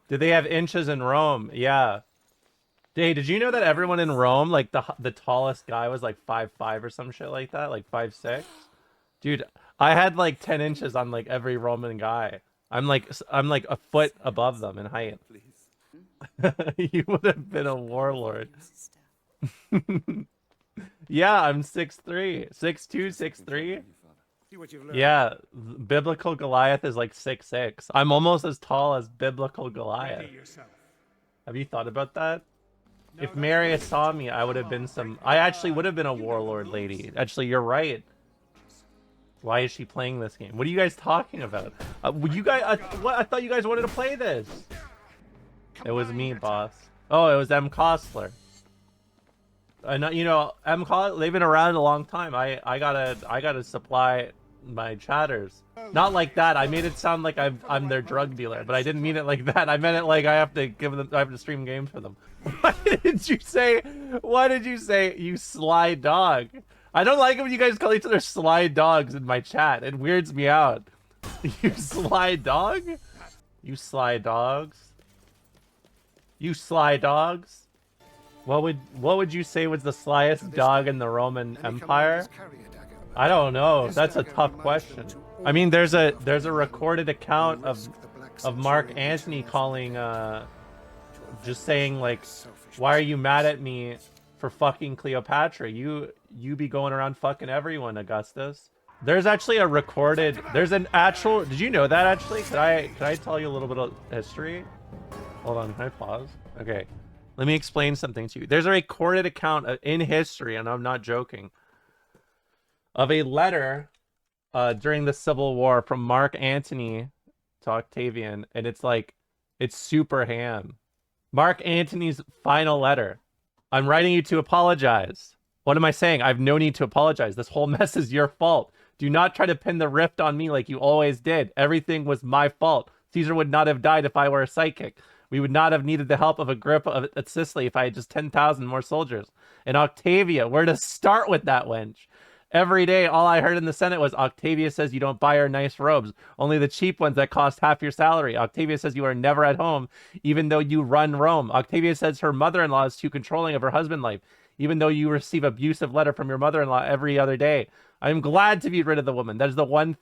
Did they have inches in Rome? Yeah. Hey, did you know that everyone in Rome, like the tallest guy was like 5'5" or some shit like that, like 5'6"? Dude, I had like 10 inches on like every Roman guy. I'm like a foot above them in height. You would have been a warlord. Yeah, I'm 6'3", 6'2", 6'3". Yeah, biblical Goliath is like 6'6". I'm almost as tall as biblical Goliath. Have you thought about that? If Marius saw me, I would have been some. I actually would have been a warlord lady. Actually, you're right. Why is she playing this game? What are you guys talking about? You guys, what? I thought you guys wanted to play this. It was me, boss. Oh, it was M. Costler. I know, M. Costler. They've been around a long time. I gotta supply my chatters. Not like that. I made it sound like I'm their drug dealer, but I didn't mean it like that. I meant it like I have to give them. I have to stream games for them. Why did you say? Why did you say you sly dog? I don't like it when you guys call each other sly dogs in my chat. It weirds me out. You sly dog? You sly dogs? You sly dogs? What would you say was the slyest dog in the Roman Empire? I don't know. That's a tough question. I mean, there's a recorded account of Marc Antony calling just saying like, why are you mad at me for fucking Cleopatra? You be going around fucking everyone, Augustus. There's actually a recorded, there's an actual, did you know that actually? Could I tell you a little bit of history? Hold on, can I pause? Okay. Let me explain something to you. There's a recorded account in history, and I'm not joking, of a letter during the Civil War from Marc Antony to Octavian, and it's super ham. Marc Antony's final letter. I'm writing you to apologize. What am I saying? I have no need to apologize. This whole mess is your fault. Do not try to pin the rift on me like you always did. Everything was my fault. Caesar would not have died if I were a psychic. We would not have needed the help of Agrippa at Sicily if I had just 10,000 more soldiers. And Octavia, where to start with that wench? Every day, all I heard in the Senate was, Octavia says you don't buy her nice robes, only the cheap ones that cost half your salary. Octavia says you are never at home, even though you run Rome. Octavia says her mother-in-law is too controlling of her husband life, even though you receive abusive letter from your mother-in-law every other day. I am glad to be rid of the woman. That is the one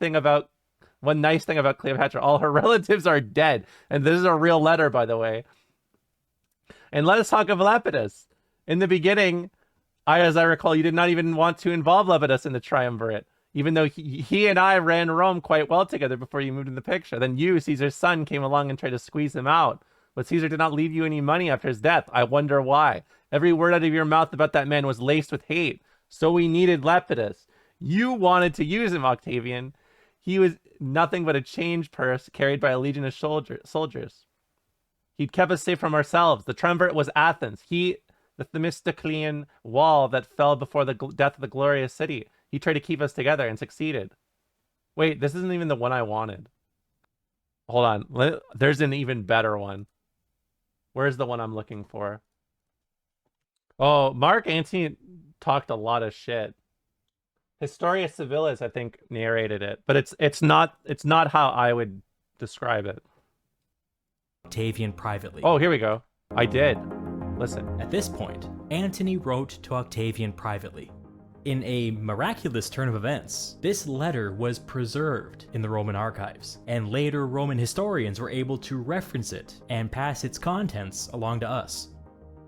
nice thing about Cleopatra. All her relatives are dead. And this is a real letter, by the way. And let us talk of Lepidus. In the beginning, as I recall, you did not even want to involve Lepidus in the triumvirate, even though he and I ran Rome quite well together before you moved in the picture. Then you, Caesar's son, came along and tried to squeeze him out. But Caesar did not leave you any money after his death. I wonder why. Every word out of your mouth about that man was laced with hate. So we needed Lepidus. You wanted to use him, Octavian. He was nothing but a change purse carried by a legion of soldiers. He'd kept us safe from ourselves. The triumvirate was Athens. The Themistoclean wall that fell before the death of the glorious city. He tried to keep us together and succeeded. Wait, this isn't even the one I wanted. Hold on. There's an even better one. Where's the one I'm looking for? Oh, Marc Antony talked a lot of shit. Historia Civilis, I think, narrated it, but it's not how I would describe it. Octavian privately. Oh, here we go. I did. Listen. At this point, Antony wrote to Octavian privately. In a miraculous turn of events, this letter was preserved in the Roman archives, and later Roman historians were able to reference it and pass its contents along to us.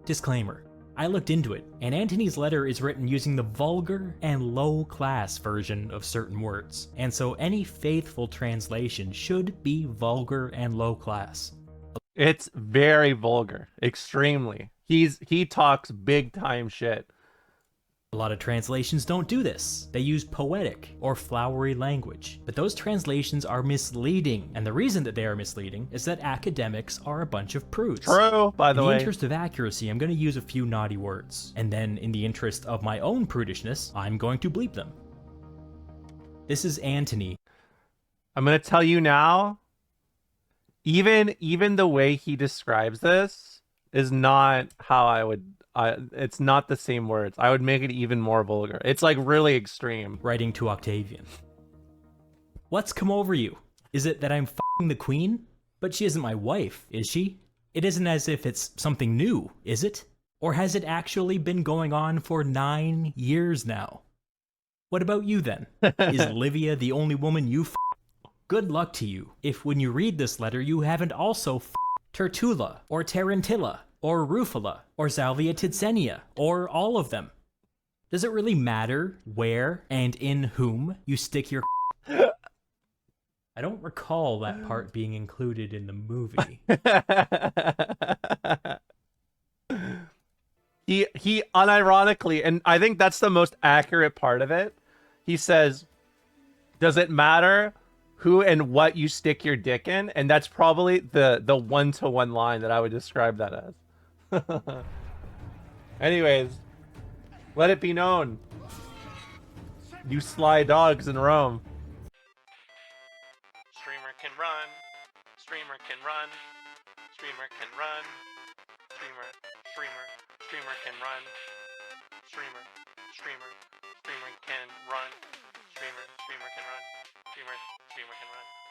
Disclaimer. I looked into it, and Antony's letter is written using the vulgar and low-class version of certain words, and so any faithful translation should be vulgar and low-class. It's very vulgar, extremely. He talks big-time shit. A lot of translations don't do this. They use poetic or flowery language, but those translations are misleading, and the reason that they are misleading is that academics are a bunch of prudes. True, by the way. In the interest of accuracy, I'm going to use a few naughty words, and then in the interest of my own prudishness, I'm going to bleep them. This is Antony. I'm going to tell you now, even the way he describes this is not how I would... it's not the same words. I would make it even more vulgar. It's like really extreme. Writing to Octavian. What's come over you? Is it that I'm f***ing the queen? But she isn't my wife, is she? It isn't as if it's something new, is it? Or has it actually been going on for 9 years now? What about you then? Is Livia the only woman you Good luck to you if when you read this letter you haven't also Tertulla, or Tarantilla, or Rufala, or Salvia Tidsenia, or all of them. Does it really matter where and in whom you stick your I don't recall that part being included in the movie. He unironically, and I think that's the most accurate part of it, he says, does it matter who and what you stick your dick in? And that's probably the one-to-one line that I would describe that as. Anyways, let it be known, you sly dogs in Rome. Streamer can run. Streamer can run. Streamer can run. Streamer can run. Streamer can run. Streamer can run. Streamer can run.